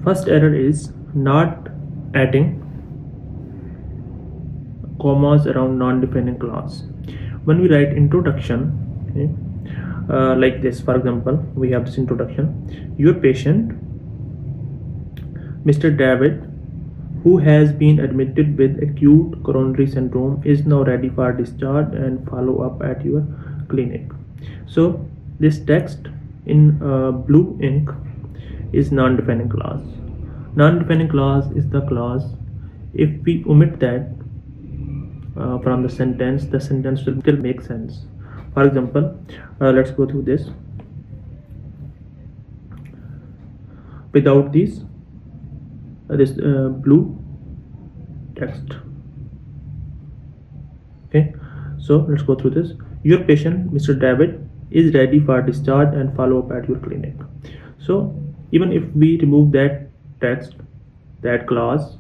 First error is not adding commas around non-defining clause. When we write introduction, okay, like this, for example, we have this introduction. Your patient, Mr. David, who has been admitted with acute coronary syndrome, is now ready for discharge and follow up at your clinic. So this text in blue ink is non-defining clause. Non-defining clause is the clause, if we omit that from the sentence will still make sense. For example, let's go through this. Without this blue text. Okay, so let's go through this. Your patient, Mr. David, is ready for discharge and follow up at your clinic. So even if we remove that text, that clause,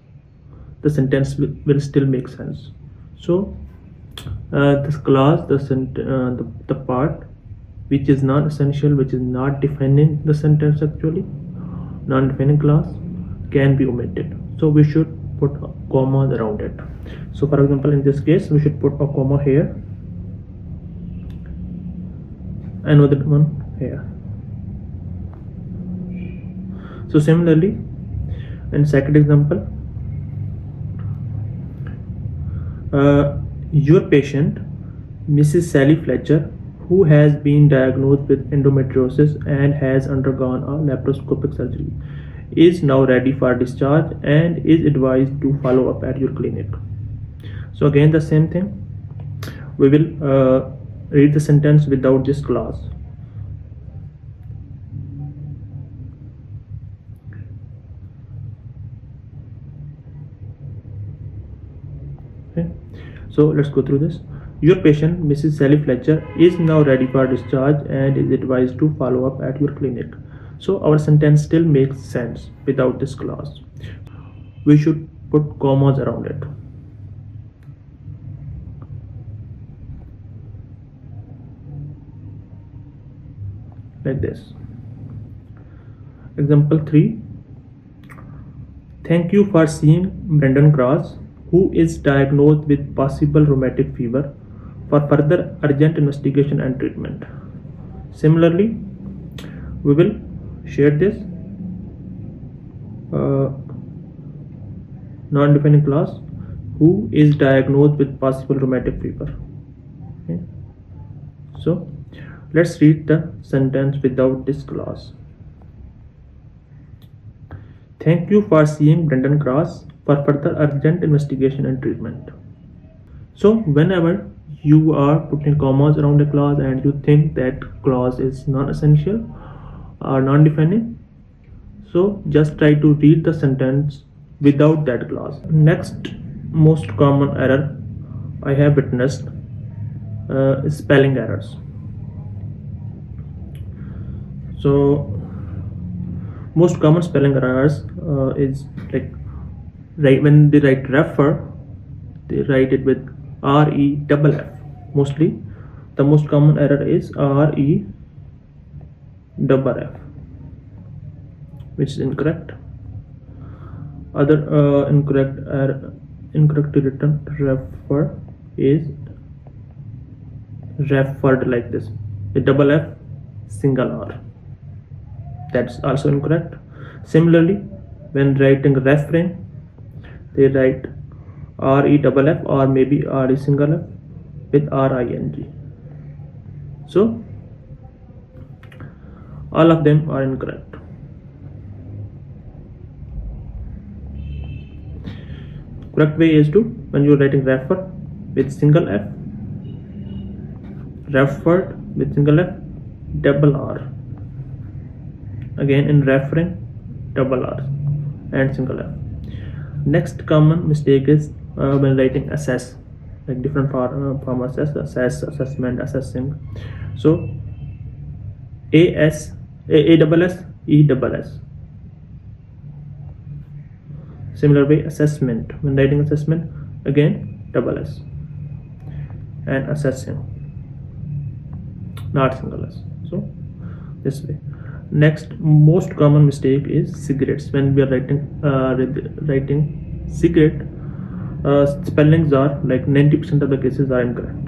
the sentence will still make sense. So this clause, the part which is not essential, which is not defining the sentence actually, non-defining clause, can be omitted. So we should put commas around it. So for example, in this case, we should put a comma here, another one here. So similarly, in second example, your patient, Mrs. Sally Fletcher, who has been diagnosed with endometriosis and has undergone a laparoscopic surgery, is now ready for discharge and is advised to follow up at your clinic. So again, the same thing, we will read the sentence without this clause. Okay, so let's go through this. Your patient, Mrs. Sally Fletcher, is now ready for discharge and is advised to follow up at your clinic. So our sentence still makes sense without this clause. We should put commas around it. Like this. Example 3. Thank you for seeing Brendan Cross, who is diagnosed with possible rheumatic fever, for further urgent investigation and treatment. Similarly, we will share this non-defining clause, who is diagnosed with possible rheumatic fever. Okay. So let's read the sentence without this clause. Thank you for seeing Brendan Cross for further urgent investigation and treatment. So whenever you are putting commas around a clause and you think that clause is non-essential or non-defining, so just try to read the sentence without that clause. Next most common error I have witnessed is spelling errors. So most common spelling errors is like when they write refer, they write it with REFF. Mostly the most common error is REFF, which is incorrect. Other incorrectly written refer is referred, like this, with double F, single R. That's also incorrect. Similarly, when writing referring, they write REFF or maybe RE single F with RING. So all of them are incorrect. Correct way is to, when you are writing refer with single F, referred with single F, double R. Again in referring, double R and single F. Next common mistake is when writing assess, like different form assess, assessment, assessing. So AS, ASS, ESS. Similar way, assessment, when writing assessment, again double S, and assessing, not single S. So this way. Next most common mistake is cigarettes. When we are writing cigarette, spellings are like 90% of the cases are incorrect.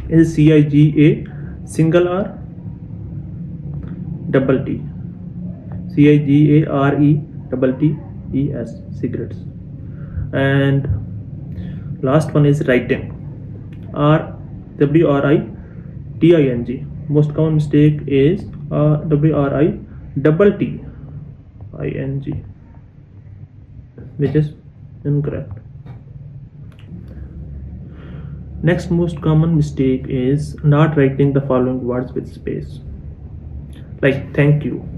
Is CIGA single R double T? CIGARE double TES, cigarettes. And last one is writing, WRITING. Most common mistake is WRITTING, which is incorrect. Next most common mistake is not writing the following words with space, like thank you.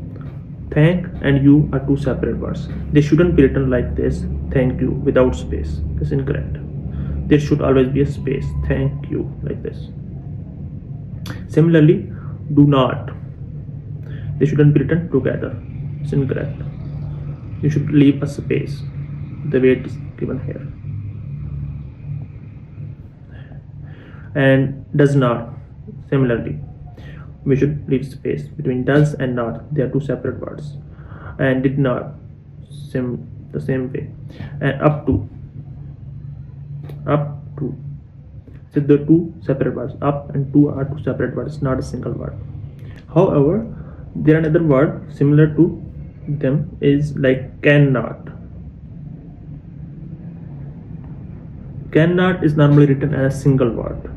Thank and you are two separate words. They shouldn't be written like this, thank you, without space. It's incorrect. There should always be a space, thank you, like this. Similarly, do not. They shouldn't be written together. It's incorrect. You should leave a space, the way it is given here. And does not. Similarly, we should leave space between does and not. They are two separate words. And did not, the same way. And up to. So the two separate words. Up and to are two separate words, not a single word. However, there another word similar to them is like cannot. Cannot is normally written as a single word.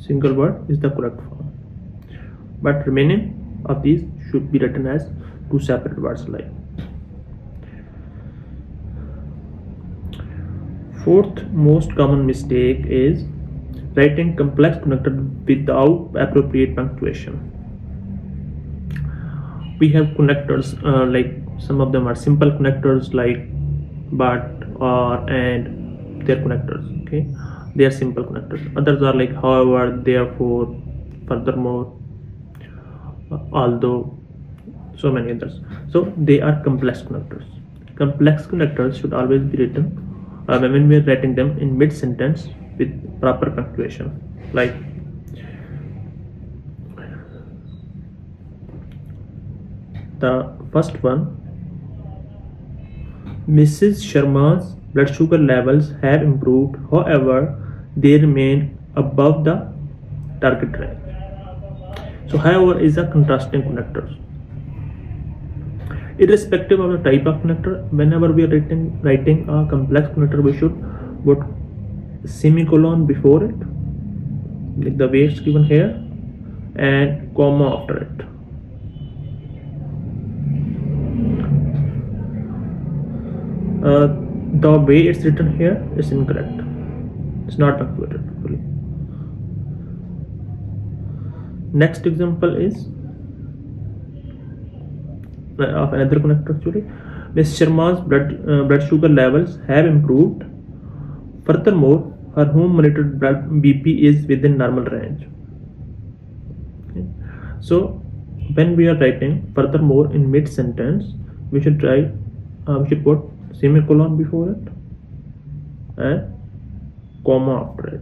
Single word is the correct form, but remaining of these should be written as two separate words. Like fourth most common mistake is writing complex connector without appropriate punctuation. We have connectors like some of them are simple connectors like but, or, and. They're connectors. Okay, they are simple connectors. Others are like however, therefore, furthermore, although, so many others. So they are complex connectors. Complex connectors should always be written when we are writing them in mid sentence with proper punctuation. Like the first one, Mrs. Sharma's blood sugar levels have improved, however, they remain above the target range. So, however, is a contrasting connector. Irrespective of the type of connector, whenever we are writing a complex connector, we should put semicolon before it, like the way it's given here, and comma after it. The way it's written here is incorrect. It's not punctuated fully. Next example is of another connector actually. Ms. Sharma's blood sugar levels have improved. Furthermore, her home monitored blood BP is within normal range. Okay. So when we are writing furthermore in mid sentence, we should put semicolon before it and comma after it.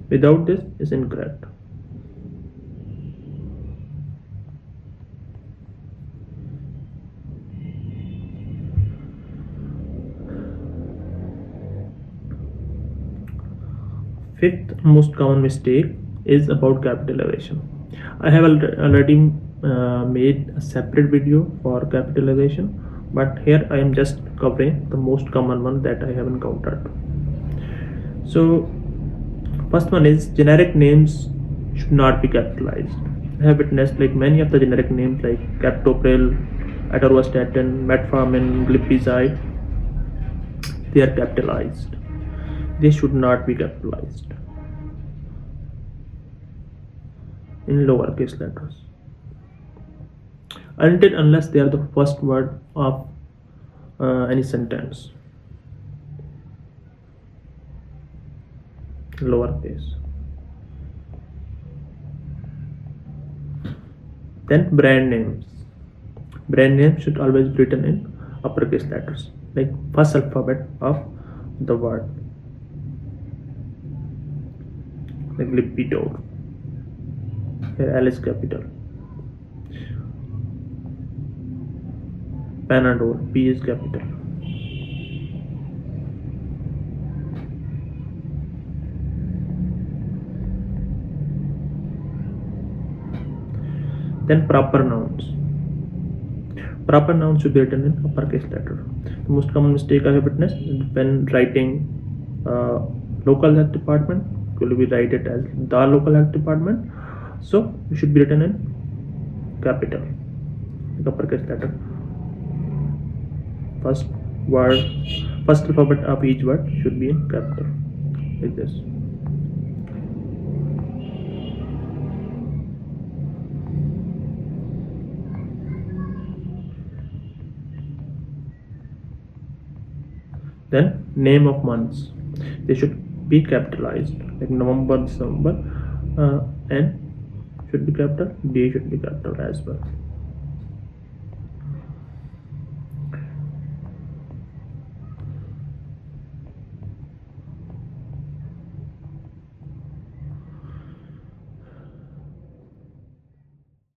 Without this is incorrect. Fifth most common mistake is about capitalization. I have already made a separate video for capitalization, but here I am just covering the most common one that I have encountered. So first one is generic names should not be capitalized. I have witnessed like many of the generic names like captopril, atorvastatin, metformin, glipizide, they are capitalized. They should not be capitalized in lowercase letters unless they are the first word of any sentence. Lowercase. Then brand names. Brand names should always be written in uppercase letters. like first alphabet of the word, like lipido. Here L is capital. Panadol, P is capital. Then proper nouns. Proper nouns should be written in uppercase letter. The most common mistake I have witnessed when writing local health department, will be write it as the local health department. So it should be written in capital, like uppercase letter. First word, first alphabet of each word should be in capital, like this. Then name of months, they should be capitalized, like November, December, N should be capital, D should be capital as well.